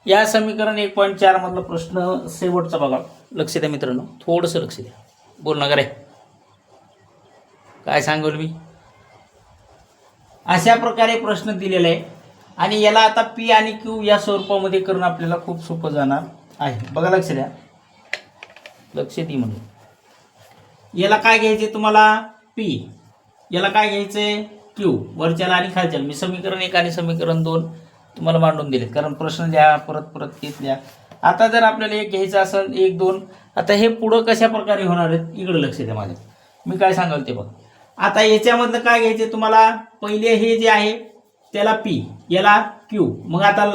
या समीकरण 1.4 मधला प्रश्न शेवटचा बघा. लक्ष द्या मित्रांनो, थोडंसं लक्ष द्या. बोल ना रे, काय सांगेल मी. अशा प्रकारे प्रश्न दिलेला आहे आणि याला आता पी आणि क्यू या स्वरूपामध्ये करून आपल्याला खूप सोपं जाणार आहे. बघा लक्ष द्या, लक्ष दे. म्हणून याला काय घ्यायचे तुम्हाला, पी. याला काय घ्यायचंय, क्यू. वरच्याला आणि खालच्याला मी समीकरण 1 आणि समीकरण 2 तुम्हाला मांडून दिले, कारण प्रश्न द्या परत परत तेच द्या. आता जर आपल्याला एक घ्यायचं असेल 1 2, आता हे पुढं कशा प्रकारे होणार आहेत इकडे लक्ष द्या माझ्या. मी काय सांगाल ते बघ. आता याच्यामधलं काय घ्यायचे तुम्हाला, पहिले हे जे आहे त्याला पी, याला क्यू. मग आता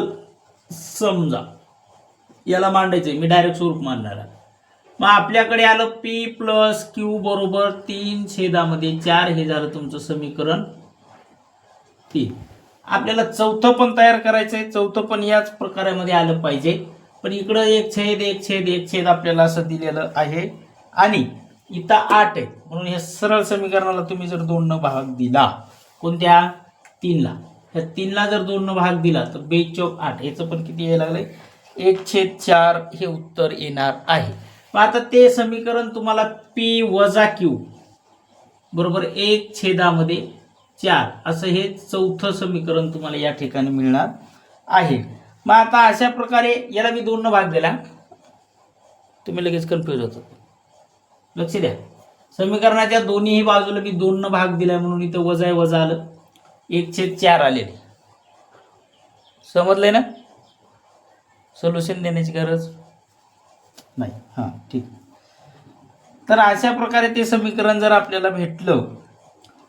समजा याला मांडायचंय, मी डायरेक्ट स्वरूप मांडणार आहे. मग आपल्याकडे आलं पी प्लस क्यू बरोबर 3/4. हे झालं तुमचं समीकरण 3. आपल्याला चौथं पण तयार करायचंय, चौथं पण याच प्रकारामध्ये आलं पाहिजे. पण इकडं 1/1/1/1 आपल्याला असं दिलेलं आहे आणि इथं 8 आहे, म्हणून हे सरळ समीकरणाला तुम्ही जर 2 न भाग दिला, कोणत्या 3 ला, ह्या 3 ला जर 2 न भाग दिला तर 2×8 याचं पण किती यायला लागलंय, 1/4 हे उत्तर येणार आहे. मग आता ते समीकरण तुम्हाला पी वजा क्यू बरोबर 1/4 असं हे चौथं समीकरण तुम्हाला या ठिकाणी मिळणार आहे. मग आता अशा प्रकारे याला मी 2 न भाग दिला, तुम्ही लगेच कन्फ्यूज होता. लक्ष द्या, समीकरणाच्या दोन्ही बाजूला मी 2 न भाग दिलाय म्हणून इथं वजा वजा आलं, 1/4 आलेले. समजलंय ना, सोल्युशन देण्याची गरज नाही. हां ठीक. तर अशा प्रकारे ते समीकरण जर आपल्याला भेटलं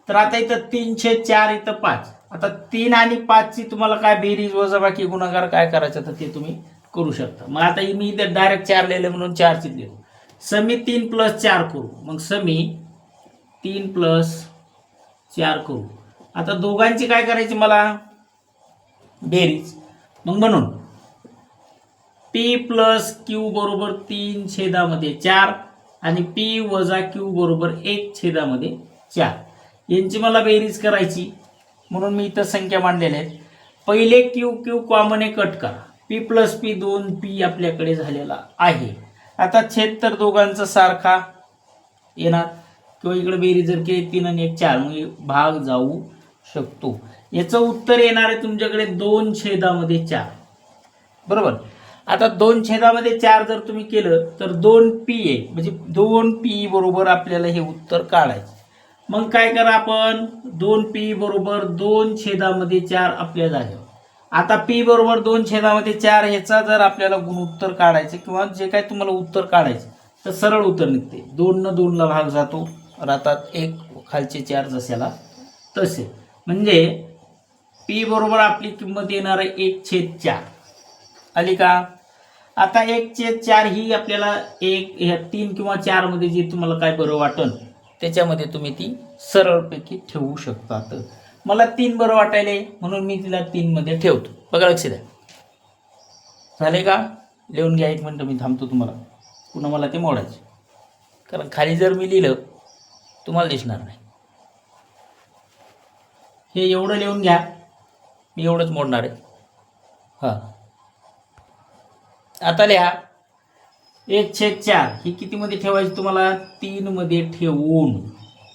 तर आता इथं 3/4 इथं 5. आता 3 आणि 5 ची तुम्हाला काय बेरीज वजाबाकी गुणाकार काय करायचं तर ते तुम्ही करू शकता. मग आता मी इथं डायरेक्ट 4 लिहिले म्हणून 4 ची लिहिलं. समी 3 + 4 करू, मग समी 3 + 4 करू. आता दोघांची काय करायची मला, बेरीज. मग म्हणून पी प्लस क्यू बरोबर 3/4 आणि पी वजा क्यू बरोबर 1/4 यांची मला बेरीज करायची, म्हणून मी इथं संख्या मांडलेल्या आहेत. पहिले क्यू क्यू कॉमन आहे, कट करा. पी प्लस पी 2p आपल्याकडे झालेला आहे. आता छेद तर दोघांचा सारखा येणार, किंवा इकडे बेरीज जर केली 3 आणि 1 4, मग भाग जाऊ शकतो. याचं उत्तर येणार आहे तुमच्याकडे 2/4 बरोबर. आता 2/4 जर तुम्ही केलं तर 2p आहे, म्हणजे 2p बरोबर आपल्याला हे उत्तर काढायचं. मग काय करा आपण, 2p बरोबर 2/4 आपल्या जागेवर. आता p बरोबर 2/4 ह्याचा जर आपल्याला गुणोत्तर काढायचं किंवा जे काय तुम्हाला उत्तर काढायचं तर सरळ उत्तर निघते. 2 न 2 ला भाग जातो, राहतात 1, खालचे 4 जशाला तसे. म्हणजे p बरोबर आपली किंमत येणार आहे 1/4. आली का. आता 1/4 ही आपल्याला 3 किंवा 4 मध्ये जे तुम्हाला काय बरं वाटल त्याच्यामध्ये तुम्ही ती सरळपैकी ठेवू शकतात. मला 3 बरं वाटायले म्हणून मी तिला 3 मध्ये ठेवतो. बघा लक्ष द्या, झाले का. लिहून घ्या, 1 मिनिट मी थांबतो, तुम्हाला पुन्हा मला ते मोडायचे, कारण खाली जर मी लिहिलं तुम्हाला दिसणार नाही. हे एवढं लिहून घ्या, मी एवढंच मोडणार आहे. हां, आता लिहा 1/4 ही कितीमध्ये ठेवायची तुम्हाला, 3 मध्ये ठेवून.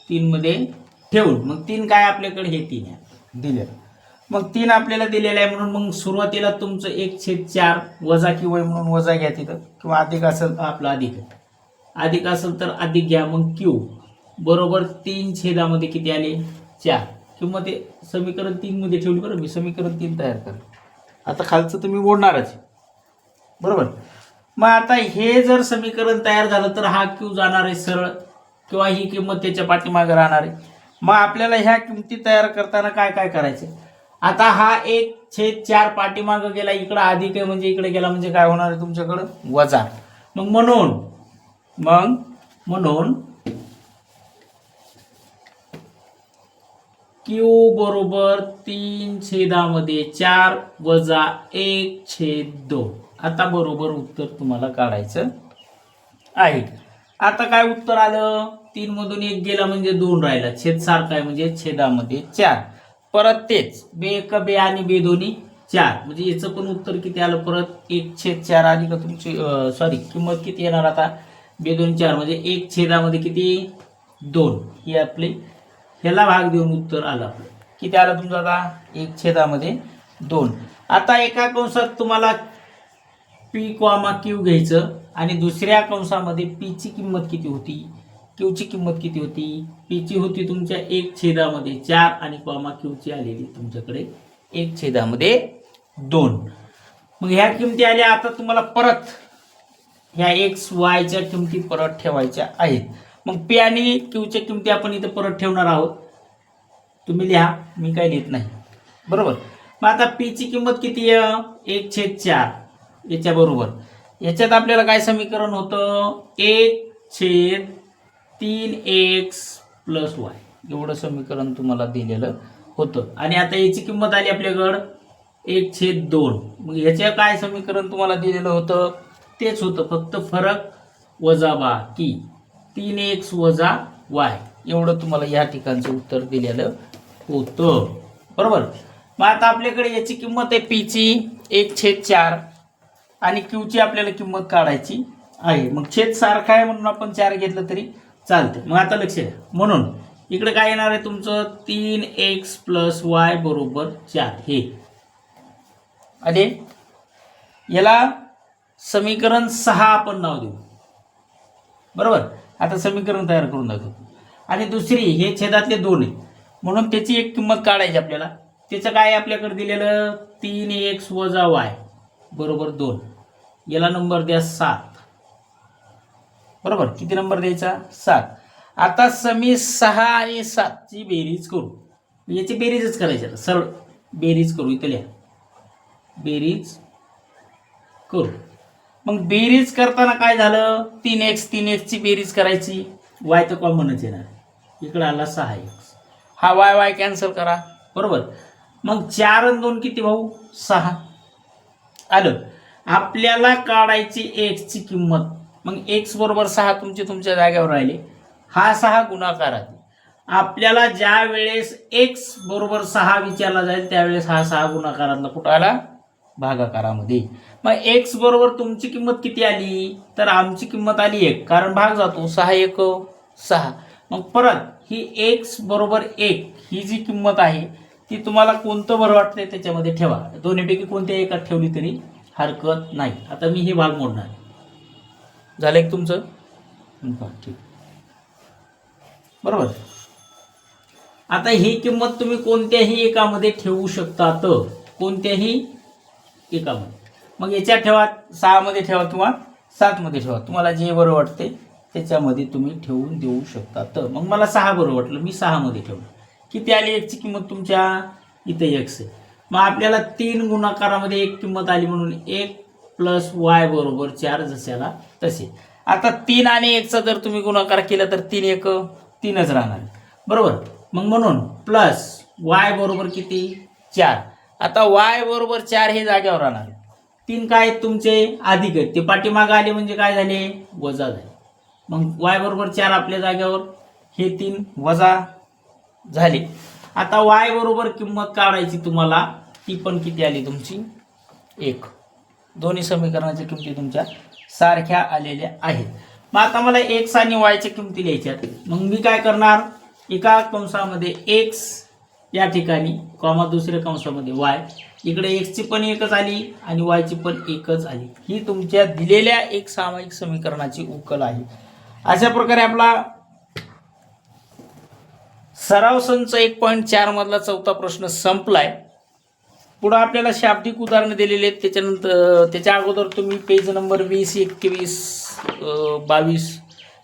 3 मध्ये ठेवून मग 3 काय आपल्याकडे हे 3 आहे दिलेलं. मग 3 आपल्याला दिलेलं आहे म्हणून मग सुरुवातीला तुमचं 1/4 वजा किंवा म्हणून वजा घ्या तिथं, किंवा अधिक असेल आपला अधिक असेल तर अधिक घ्या. मग क्यू बरोबर 3/मध्ये किती आले, 4. किंवा ते समीकरण 3 मध्ये ठेवली बरं, मी समीकरण 3 तयार कर. आता खालचं तुम्ही मोडणारच बरोबर. मग आता हे जर समीकरण तयार झालं तर हा क्यू जाणार आहे सरळ, किंवा ही किंमत त्याच्या पाठीमागे राहणार आहे. मग आपल्याला ह्या किमती तयार करताना काय काय करायचं, आता हा 1/4 पाठीमागे गेला, इकडं अधिक आहे म्हणजे इकडे गेला म्हणजे काय होणार आहे तुमच्याकडं वजा. मग म्हणून क्यू बरोबर 3/4 वजा 1/2. आता बरोबर उत्तर तुम्हाला काढायचं आहे. आता काय उत्तर आलं, 3 मधून 1 गेला म्हणजे 2 राहिला, छेद सारखा आहे म्हणजे छेदामध्ये 4. परत तेच बे एक बे आणि बे दोन्ही 4 म्हणजे याचं पण उत्तर किती आलं परत 1/4 आली का तुमची सॉरी किंमत किती येणार आता 2 2 4 म्हणजे 1/मध्ये किती 2 ही आपली ह्याला भाग देऊन उत्तर आलं आपलं किती आलं तुमचं आता 1/मध्ये 2. आता एका कंसात तुम्हाला पी कॉमा क्यू घ्यायचं आणि दुसऱ्या कंसामध्ये पीची किंमत किती होती क्यूची किंमत किती होती पीची होती तुमच्या 1/मध्ये 4 आणि कॉमा क्यूची आलेली तुमच्याकडे 1/मध्ये 2. मग ह्या किमती आल्या. आता तुम्हाला परत ह्या एक्स वायच्या किमती परत ठेवायच्या आहेत. मग पी आणि क्यूच्या किमती आपण इथं परत ठेवणार आहोत. तुम्ही लिहा मी काही लिहित नाही बरोबर. मग आता पीची किंमत किती आहे 1/4 याच्या बरोबर याच्यात आपल्याला काय समीकरण होतं 1/3x + y एवढं समीकरण तुम्हाला दिलेलं होतं. आणि आता याची किंमत आली आपल्याकडं 1/2. मग ह्याच्या काय समीकरण तुम्हाला दिलेलं होतं तेच होतं फक्त फरक वजाबाकी 3x - y एवढं तुम्हाला या ठिकाणचं उत्तर दिलेलं होतं बरोबर. मग आता आपल्याकडे याची किंमत आहे पीची 1/4 आणि क्यूची आपल्याला किंमत काढायची आहे. मग छेद सारखा आहे म्हणून आपण 4 घेतलं तरी चालते. मग आता लक्ष द्या म्हणून इकडे काय येणार आहे तुमचं 3x + y = 4 हे आणि याला समीकरण 6 आपण नाव देऊ बरोबर. आता समीकरण तयार करून दाखवतो. आणि दुसरी हे छेदातले 2 आहे म्हणून त्याची एक किंमत काढायची आपल्याला. त्याचं काय आपल्याकडे दिलेलं 3x - y = 2. याला नंबर द्या 7 बरोबर. किती नंबर द्यायचा 7. आता समी 6 आणि 7 ची बेरीज करू. याची बेरीजच करायची आता सरळ बेरीज करू. इथं लिहा बेरीज करू. मग बेरीज करताना काय झालं 3x ची बेरीज करायची y तर कॉमनच येणार इकडे आला 6x हा y कॅन्सल करा बरोबर. मग 4 आणि 2 किती भाऊ 6 आलं. आपल्याला काढायची x ची किंमत. मग x = 6 तुमच्या जागेवर राहिले. हा 6 गुणाकारात. आपल्याला ज्या वेळेस x = 6 विचारला जाईल त्यावेळेस हा 6 गुणाकारातला कुठं आला भागाकारामध्ये. मग x बरोबर तुमची किंमत किती आली तर आमची किंमत आली 1 कारण भाग जातो 6 1 6. मग परत ही x = 1 ही जी किंमत आहे ती तुम्हाला कोणतं बरं वाटतंय त्याच्यामध्ये ठेवा. दोन्हीपैकी कोणत्या एकात ठेवली तरी हरकत नाही. आता मी हे भाग मोडणार झालं एक तुमचं ठीक बरोबर. आता ही किंमत तुम्ही कोणत्याही एकामध्ये ठेवू शकता तर कोणत्याही एकामध्ये. मग याच्यात ठेवा 6 मध्ये ठेवा किंवा 7 मध्ये ठेवा तुम्हाला जे बरं वाटते त्याच्यामध्ये तुम्ही ठेवून देऊ शकता. तर मग मला 6 बरं वाटलं मी 6 मध्ये ठेवलं. किती आली एक्सची किंमत तुमच्या इथे x आहे. मग आपल्याला 3 गुणाकारामध्ये एक किंमत आली म्हणून 1 + y = 4 जशाला तसे. आता 3 आणि 1 चा जर तुम्ही गुणाकार केला तर 3 1 3च राहणार बरोबर. मग म्हणून प्लस y = किती 4. आता y = 4 हे जागेवर राहणार. 3 काय तुमचे अधिक आहेत ते पाठीमागे आले म्हणजे काय झाले वजा झाले. मग y = 4 आपल्या जागेवर हे 3 वजा झाले. आता y = किंमत काढायची तुम्हाला ती पण किती आली तुमची 1. दोन्ही समीकरणाच्या किमती तुमच्या सारख्या आलेल्या आहेत. मग आता मला x आणि y च्या किमती लिहायच्यात. मग मी काय करणार एका कंसामध्ये x या ठिकाणी कॉमा दुसऱ्या कंसामध्ये y. इकडे x ची पण 1च आली आणि y ची पण 1च आली. ही तुमच्या दिलेल्या एक सामायिक समीकरणाची उकल आहे. अशा प्रकारे आपला सराव संच 1.4 मधला चौथा प्रश्न संपलाय. पुढे आपल्याला शाब्दिक उदाहरणं दिलेली आहेत. त्याच्यानंतर त्याच्या अगोदर तुम्ही पेज नंबर 20 21 22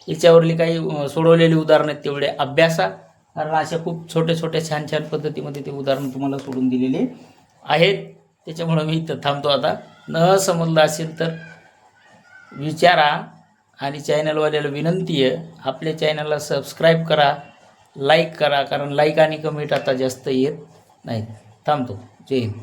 याच्यावरली काही सोडवलेली उदाहरणं आहेत तेवढे अभ्यासा. कारण अशा खूप छोट्या छान पद्धतीमध्ये ते उदाहरण तुम्हाला सोडून दिलेले आहेत. त्याच्यामुळे मी इथं थांबतो. आता न समजलं असेल तर विचारा. आणि चॅनलवाल्याला विनंती आहे आपल्या चॅनलला सबस्क्राईब करा लाईक करा कारण लाईक आणि कमेंट आता जास्त येत नाहीत. थांबतो. जय हिंद.